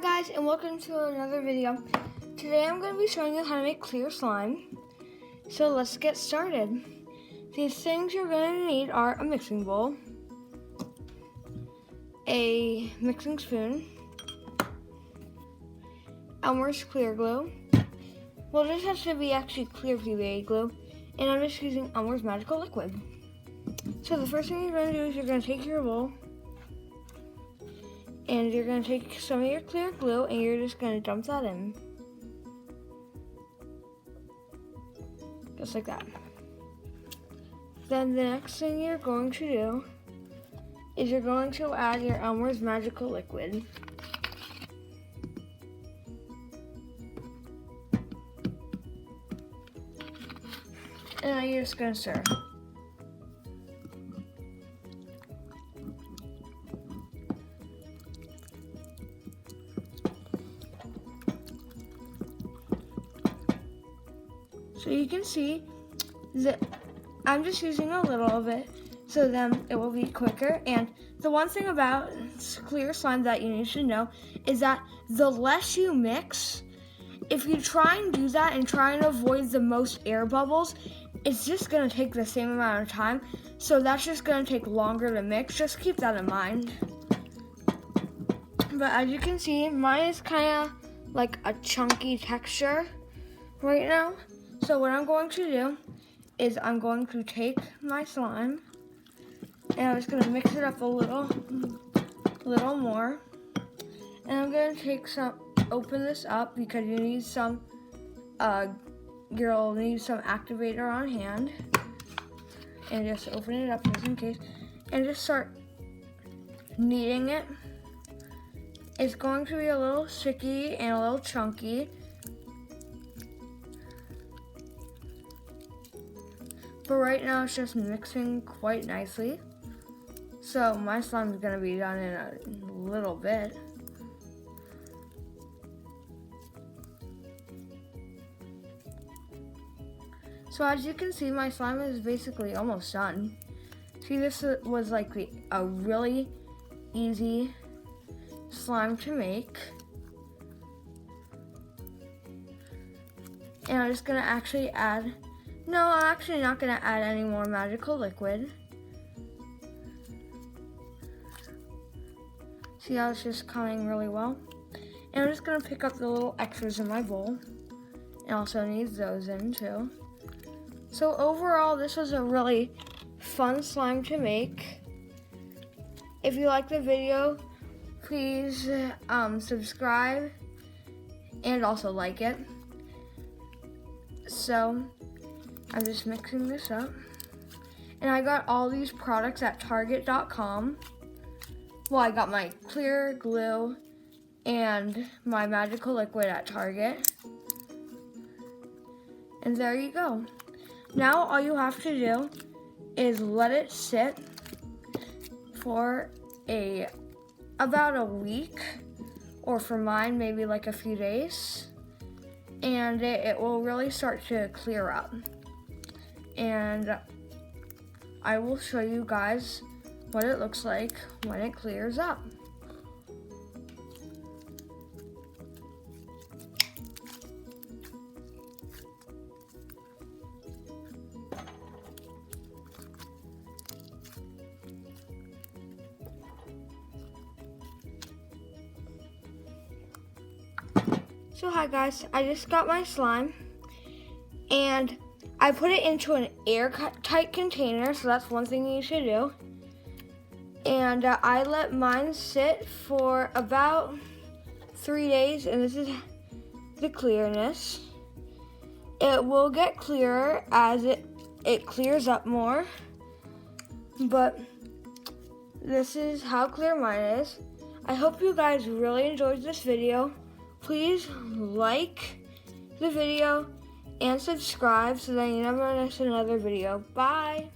Hi guys, and welcome to another video. Today I'm going to be showing you how to make clear slime. So let's get started. These things you're going to need are a mixing bowl, a mixing spoon, Elmer's clear glue. Well, this has to be actually clear PVA glue, and I'm just using Elmer's magical liquid. So the first thing you're going to do is you're going to take your bowl, and you're going to take some of your clear glue and you're just going to dump that in. Just like that. Then the next thing you're going to do is you're going to add your Elmer's magical liquid. And now you're just going to stir. So you can see that I'm just using a little of it, so then it will be quicker. And the one thing about clear slime that you need to know is that the less you mix, if you try and do that and try and avoid the most air bubbles, it's just going to take the same amount of time. So that's just going to take longer to mix. Just keep that in mind. But as you can see, mine is kind of like a chunky texture right now. So what I'm going to do is I'm going to take my slime and I'm just going to mix it up a little more. And I'm going to open this up because you need you'll need some activator on hand. And just open it up just in case. And just start kneading it. It's going to be a little sticky and a little chunky. But right now it's just mixing quite nicely. So my slime is going to be done in a little bit. So as you can see, my slime is basically almost done. See, this was like a really easy slime to make. And I'm just going to actually add... No, I'm actually not going to add any more magical liquid. See how it's just coming really well? And I'm just going to pick up the little extras in my bowl. And also need those in too. So overall, this was a really fun slime to make. If you like the video, please subscribe and also like it. So I'm just mixing this up. And I got all these products at Target.com. Well, I got my clear glue and my magical liquid at Target. And there you go. Now all you have to do is let it sit for about a week, or for mine, maybe like a few days. And it will really start to clear up. And I will show you guys what it looks like when it clears up. So hi guys, I just got my slime and I put it into an airtight container, so that's one thing you should do. And I let mine sit for about 3 days, and this is the clearness. It will get clearer as it clears up more, but this is how clear mine is. I hope you guys really enjoyed this video. Please like the video and subscribe so that you never miss another video. Bye!